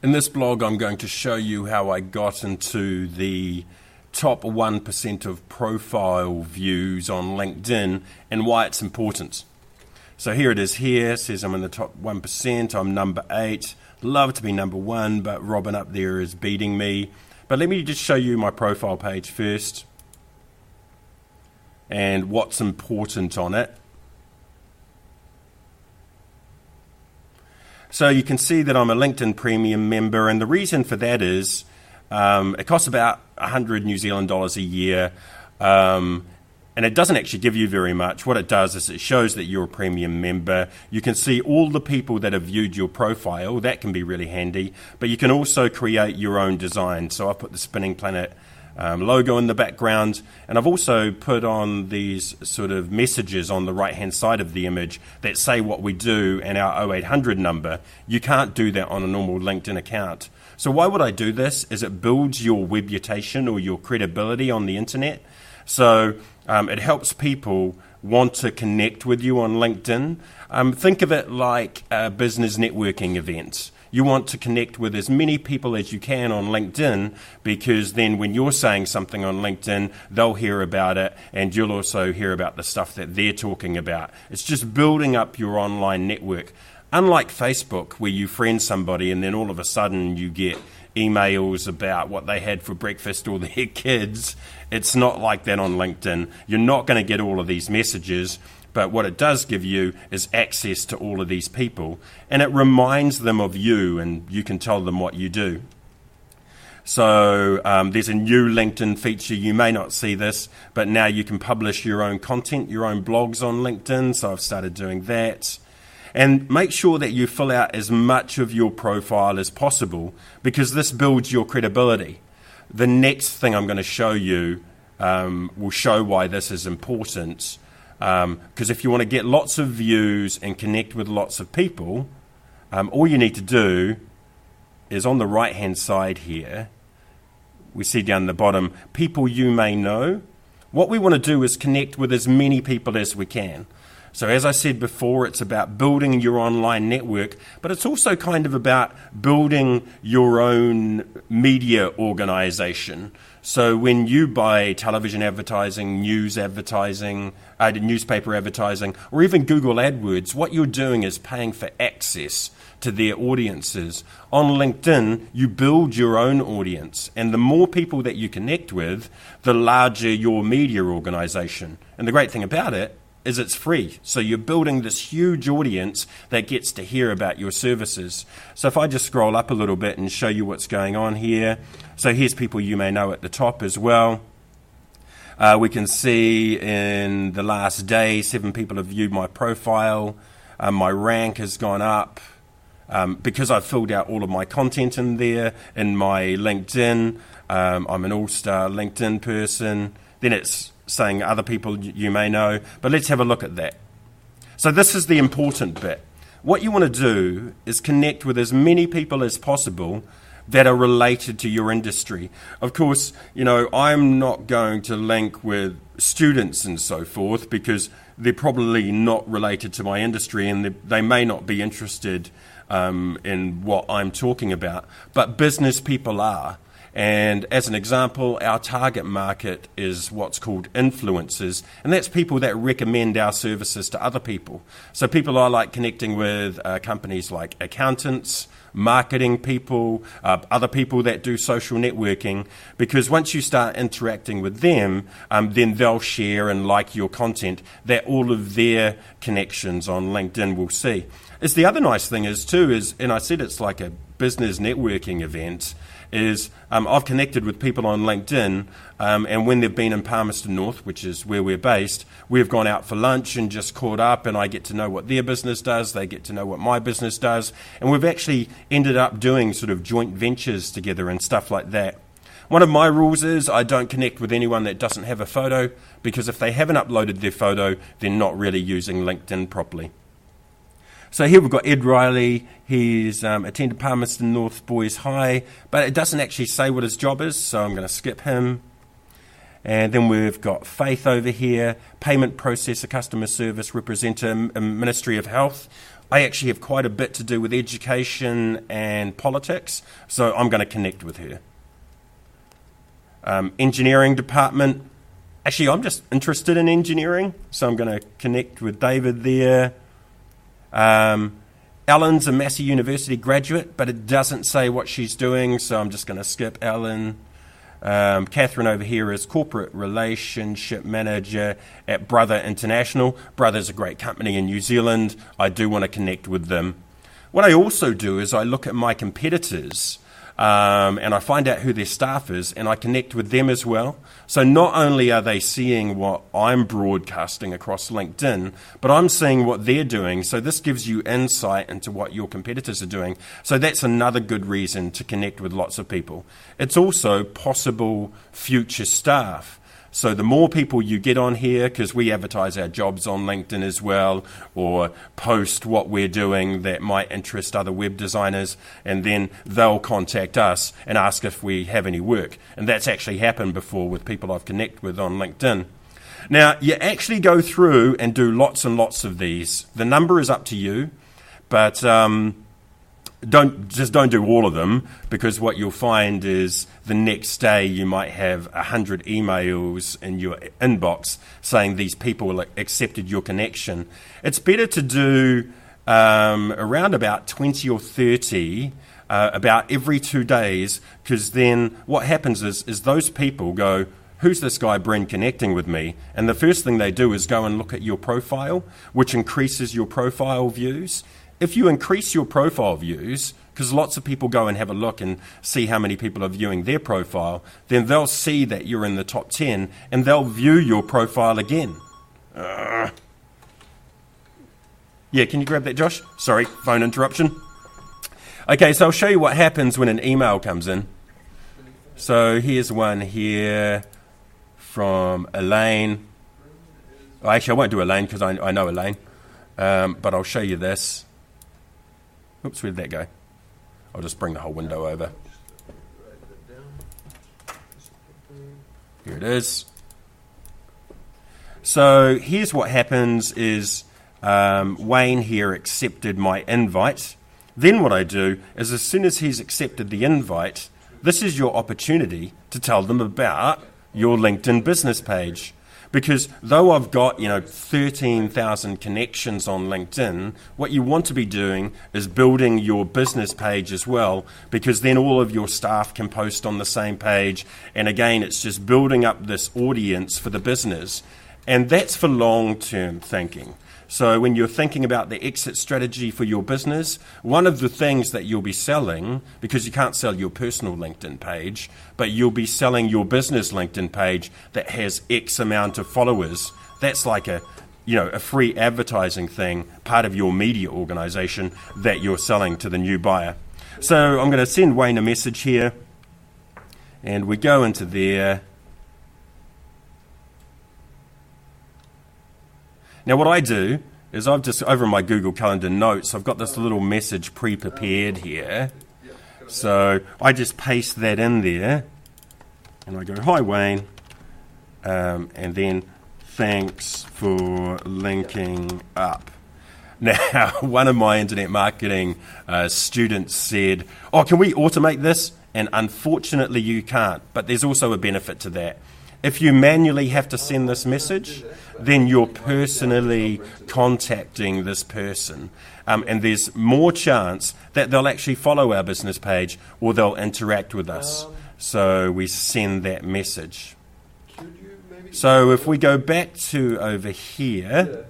In this blog, I'm going to show you how I got into the top 1% of profile views on LinkedIn and why it's important. So here it is here. It says I'm in the top 1%. I'm number 8. Love to be number 1, but Robin up there is beating me. But let me just show you my profile page first and what's important on it. So you can see that I'm a LinkedIn Premium member, and the reason for that is it costs about 100 New Zealand dollars a year, and it doesn't actually give you very much. What it does is it shows that you're a premium member. You can see all the people that have viewed your profile. That can be really handy, but you can also create your own design. So I've put the Spinning Planet logo in the background, and I've also put on these sort of messages on the right hand side of the image that say what we do and our 0800 number. You can't do that on a normal LinkedIn account. So why would I do this? Is it builds your reputation or your credibility on the internet. So it helps people want to connect with you on LinkedIn. Think of it like a business networking event. You want to connect with as many people as you can on LinkedIn, because then when you're saying something on LinkedIn, they'll hear about it, and you'll also hear about the stuff that they're talking about. It's just building up your online network. Unlike Facebook, where you friend somebody and then all of a sudden you get emails about what they had for breakfast or their kids, it's not like that on LinkedIn. You're not going to get all of these messages. But what it does give you is access to all of these people, and it reminds them of you, and you can tell them what you do. So there's a new LinkedIn feature. You may not see this, but now you can publish your own content, your own blogs on LinkedIn. So I've started doing that. And make sure that you fill out as much of your profile as possible, because this builds your credibility. The next thing I'm going to show you will show why this is important. Because if you want to get lots of views and connect with lots of people, all you need to do is on the right hand side here, we see down the bottom, people you may know. What we want to do is connect with as many people as we can. So as I said before, it's about building your online network, but it's also kind of about building your own media organization. So when you buy television advertising, news advertising, newspaper advertising, or even Google AdWords, what you're doing is paying for access to their audiences. On LinkedIn, you build your own audience, and the more people that you connect with, the larger your media organization. And the great thing about it is it's free. So you're building this huge audience that gets to hear about your services. So if I just scroll up a little bit and show you what's going on here. So here's people you may know at the top as well. We can see in the last day, 7 people have viewed my profile. My rank has gone up because I've filled out all of my content in there. In my LinkedIn, I'm an all-star LinkedIn person. Then it's saying other people you may know, but let's have a look at that. So this is the important bit. What you want to do is connect with as many people as possible that are related to your industry. Of course, I'm not going to link with students and so forth because they're probably not related to my industry, and they may not be interested in what I'm talking about, but business people are. And as an example, our target market is what's called influencers, and that's people that recommend our services to other people. So people I like connecting with companies like accountants, marketing people, other people that do social networking, because once you start interacting with them, then they'll share and like your content that all of their connections on LinkedIn will see. The other nice thing is, and I said it's like a business networking event, is I've connected with people on LinkedIn, and when they've been in Palmerston North, which is where we're based, we've gone out for lunch and just caught up, and I get to know what their business does, they get to know what my business does, and we've actually ended up doing sort of joint ventures together and stuff like that. One of my rules is I don't connect with anyone that doesn't have a photo, because if they haven't uploaded their photo, they're not really using LinkedIn properly. So here we've got Ed Riley. He's attended Palmerston North Boys High, but it doesn't actually say what his job is, so I'm going to skip him. And then we've got Faith over here, payment processor, customer service representative, Ministry of Health. I actually have quite a bit to do with education and politics, so I'm going to connect with her. Engineering department. Actually, I'm just interested in engineering, so I'm going to connect with David there. Ellen's a Massey University graduate, but it doesn't say what she's doing, so I'm just going to skip Ellen. Catherine over here is Corporate Relationship Manager at Brother International. Brother's a great company in New Zealand. I do want to connect with them. What I also do is I look at my competitors and I find out who their staff is, and I connect with them as well. So not only are they seeing what I'm broadcasting across LinkedIn, but I'm seeing what they're doing. So this gives you insight into what your competitors are doing. So that's another good reason to connect with lots of people. It's also possible future staff. So the more people you get on here, because we advertise our jobs on LinkedIn as well, or post what we're doing that might interest other web designers, and then they'll contact us and ask if we have any work. And that's actually happened before with people I've connected with on LinkedIn. Now, you actually go through and do lots and lots of these. The number is up to you, but don't do all of them, because what you'll find is the next day you might have 100 emails in your inbox saying these people accepted your connection. It's better to do around about 20 or 30 about every 2 days, because then what happens is those people go, who's this guy Bryn connecting with me? And the first thing they do is go and look at your profile, which increases your profile views. If you increase your profile views, because lots of people go and have a look and see how many people are viewing their profile, then they'll see that you're in the top 10 and they'll view your profile again. Yeah, can you grab that, Josh? Sorry, phone interruption. Okay, so I'll show you what happens when an email comes in. So here's one here from Elaine. Oh, actually, I won't do Elaine because I know Elaine, but I'll show you this. Oops, where did that go? I'll just bring the whole window over. Here it is. So here's what happens is Wayne here accepted my invite. Then what I do is as soon as he's accepted the invite, this is your opportunity to tell them about your LinkedIn business page. Because though I've got, 13,000 connections on LinkedIn, what you want to be doing is building your business page as well, because then all of your staff can post on the same page. And again, it's just building up this audience for the business. And that's for long-term thinking. So when you're thinking about the exit strategy for your business, one of the things that you'll be selling, because you can't sell your personal LinkedIn page, but you'll be selling your business LinkedIn page that has X amount of followers. That's like a free advertising thing, part of your media organization that you're selling to the new buyer. So I'm going to send Wayne a message here, and we go into there. Now what I do is I've just, over in my Google Calendar notes, I've got this little message pre-prepared here. So I just paste that in there, and I go, hi Wayne, and then thanks for linking up. Now, one of my internet marketing students said, can we automate this? And unfortunately you can't, but there's also a benefit to that. If you manually have to send this message, then you're personally contacting this person. And there's more chance that they'll actually follow our business page or they'll interact with us. So we send that message. So if we go back to over here,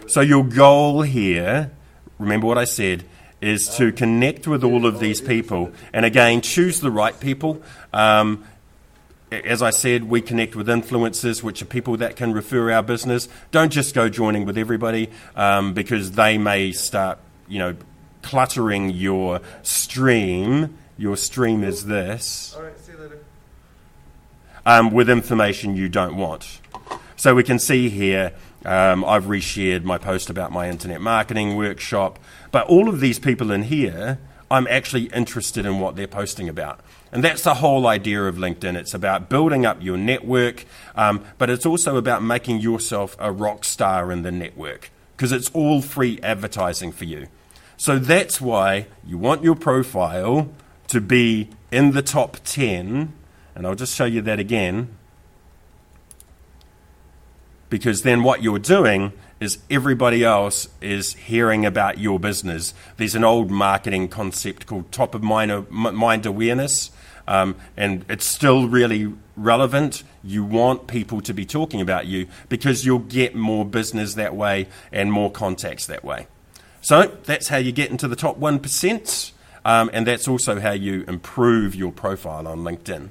so your goal here, remember what I said, is to connect with all of these people. And again, choose the right people. As I said, we connect with influencers, which are people that can refer our business. Don't just go joining with everybody because they may start, cluttering your stream. Your stream is this. All right, see you later. With information you don't want. So we can see here, I've reshared my post about my internet marketing workshop. But all of these people in here, I'm actually interested in what they're posting about. And that's the whole idea of LinkedIn. It's about building up your network, but it's also about making yourself a rock star in the network. because it's all free advertising for you. So that's why you want your profile to be in the top 10, and I'll just show you that again, because then what you're doing is everybody else is hearing about your business. There's an old marketing concept called top of mind awareness, and it's still really relevant. You want people to be talking about you because you'll get more business that way and more contacts that way. So that's how you get into the top 1%, and that's also how you improve your profile on LinkedIn.